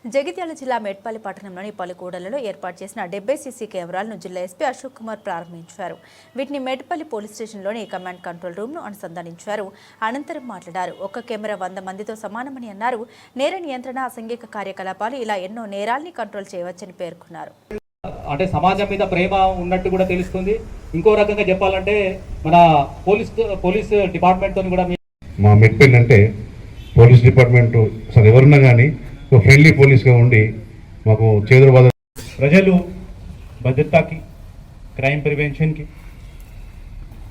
జగిత్యాల జిల్లా మెట్పల్లి పట్టణంలోని పలు కూడళ్లలో ఏర్పాటు చేసిన 70 సీసీ కెమెరాలను జిల్లా ఎస్పీ అశోక్ కుమార్ ప్రారంభించారు. వీటిని మెట్పల్లి పోలీస్ స్టేషన్లోని కమాండ్ కంట్రోల్ రూమ్ను అనుసంధానించారు. అనంతరం మాట్లాడారు. ఒక్క కెమెరా 100 మందితో సమానమని అన్నారు. నేర నియంత్రణ, అసంఘిక కార్యకలాపాలు ఇలా ఎన్నో నేరాల్ని కంట్రోల్ చేయవచ్చని పేర్కొన్నారు. అంటే సమాజం మీద ప్రేమ ఉన్నట్టు కూడా తెలుస్తుంది. ఇంకో రకంగా చెప్పాలంటే మన పోలీస్ డిపార్ట్మెంట్తో కూడా మా మెట్పల్లి అంటే పోలీస్ డిపార్ట్మెంట్ అసలు ఎవరున్నా కానీ ఫ్రెండ్లీ పోలీస్గా ఉండి మాకు చేదురు బాధ ప్రజలు భద్రతకి, క్రైమ్ ప్రివెన్షన్కి,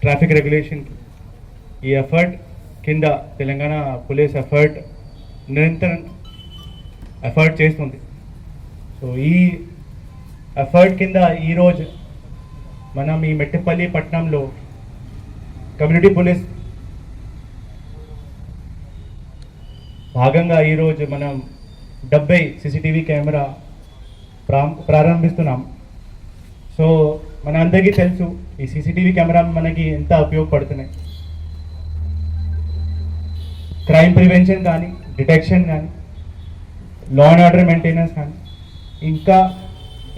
ట్రాఫిక్ రెగ్యులేషన్కి ఈ ఎఫర్ట్ కింద తెలంగాణ పోలీస్ నిరంతరం ఎఫర్ట్ చేస్తుంది. సో ఈ ఎఫర్ట్ కింద ఈరోజు మనం ఈ మెట్టిపల్లి పట్టణంలో కమ్యూనిటీ పోలీస్ భాగంగా ఈరోజు మనం 70 సీసీటీవీ కెమెరా ప్రారంభిస్తున్నాం. సో మన అందరికీ తెలుసు ఈ సీసీటీవీ కెమెరా మనకి ఎంత ఉపయోగపడుతున్నాయి. క్రైమ్ ప్రివెన్షన్ కానీ, డిటెక్షన్ కానీ, లా అండ్ ఆర్డర్ మెయింటెనెన్స్ కానీ, ఇంకా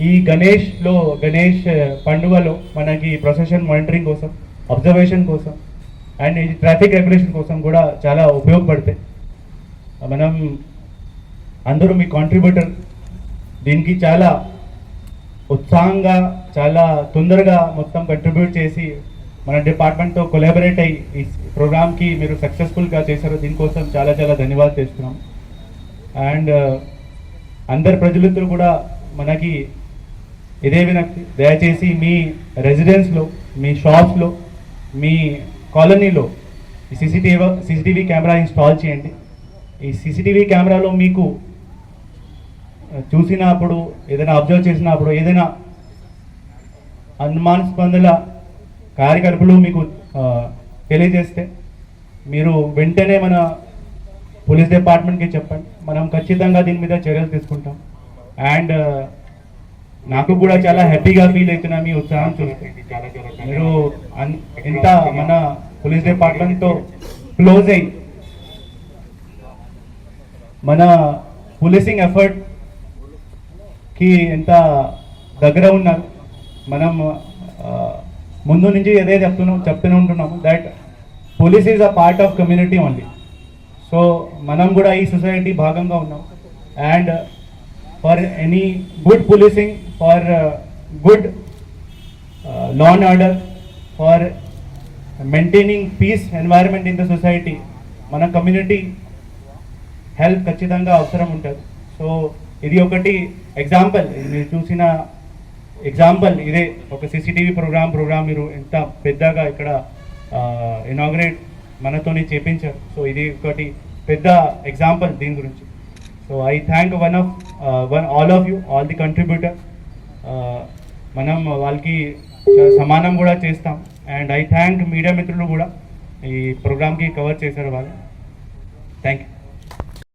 ఈ గణేష్ పండుగలో మనకి ప్రొసెషన్ మానిటరింగ్ కోసం, అబ్జర్వేషన్ కోసం అండ్ ఈ ట్రాఫిక్ రెగ్యులేషన్ కోసం కూడా చాలా ఉపయోగపడతాయి. మనం అందరూ మీ కాంట్రిబ్యూటర్ దీనికి చాలా ఉత్సాహంగా, చాలా తొందరగా మొత్తం కంట్రిబ్యూట్ చేసి మన డిపార్ట్మెంట్తో కొలాబరేట్ అయ్యి ఈ ప్రోగ్రామ్కి మీరు సక్సెస్ఫుల్గా చేశారు. దీనికోసం చాలా చాలా ధన్యవాదాలు చేస్తున్నాం. అండ్ అందరు ప్రజలతో కూడా మనకి ఇదే వినక్తి, దయచేసి మీ రెసిడెన్స్లో, మీ షాప్స్లో, మీ కాలనీలో ఈ సీసీటీవీ కెమెరా ఇన్స్టాల్ చేయండి. ఈ సీసీటీవీ కెమెరాలో మీకు చూసినప్పుడు, ఏదైనా అబ్జర్వ్ చేసినప్పుడు, ఏదైనా అనుమానాస్పద కార్యకలాపాలు మీకు తెలియజేస్తే మీరు వెంటనే మన పోలీస్ డిపార్ట్మెంట్కి చెప్పండి. మనం ఖచ్చితంగా దీని మీద చర్యలు తీసుకుంటాం. అండ్ నాకు కూడా చాలా హ్యాపీగా ఫీల్ అవుతున్నా మీ ఉత్సాహం చూస్తే. మీరు ఎంత మన పోలీస్ డిపార్ట్మెంట్తో క్లోజ్ అయ్యి మన పోలీసింగ్ ఎఫర్ట్కి ఎంత దగ్గర ఉన్నారు. మనం ముందు నుంచి అదే చెప్తూనే ఉంటున్నాము that police is a part of community only. So మనం కూడా ఈ సొసైటీ భాగంగా ఉన్నాం. And for any good policing, for good law and order, for maintaining peace environment in the society మన కమ్యూనిటీ హెల్ప్ ఖచ్చితంగా అవసరం ఉంటుంది. సో ఇది ఒకటి ఎగ్జాంపుల్, మీరు చూసిన ఎగ్జాంపుల్ ఇదే. ఒక సీసీటీవీ ప్రోగ్రామ్ మీరు ఎంత పెద్దగా ఇక్కడ ఇనాగ్రేట్ మనతోని చేపించారు. సో ఇది ఒకటి పెద్ద ఎగ్జాంపుల్ దీని గురించి. So I thank all of you, all the contributor. మనం వాళ్ళకి సమానం కూడా చేస్తాం. అండ్ ఐ థ్యాంక్ మీడియా మిత్రులు కూడా ఈ ప్రోగ్రామ్కి కవర్ చేశారు వాళ్ళు. Thank you.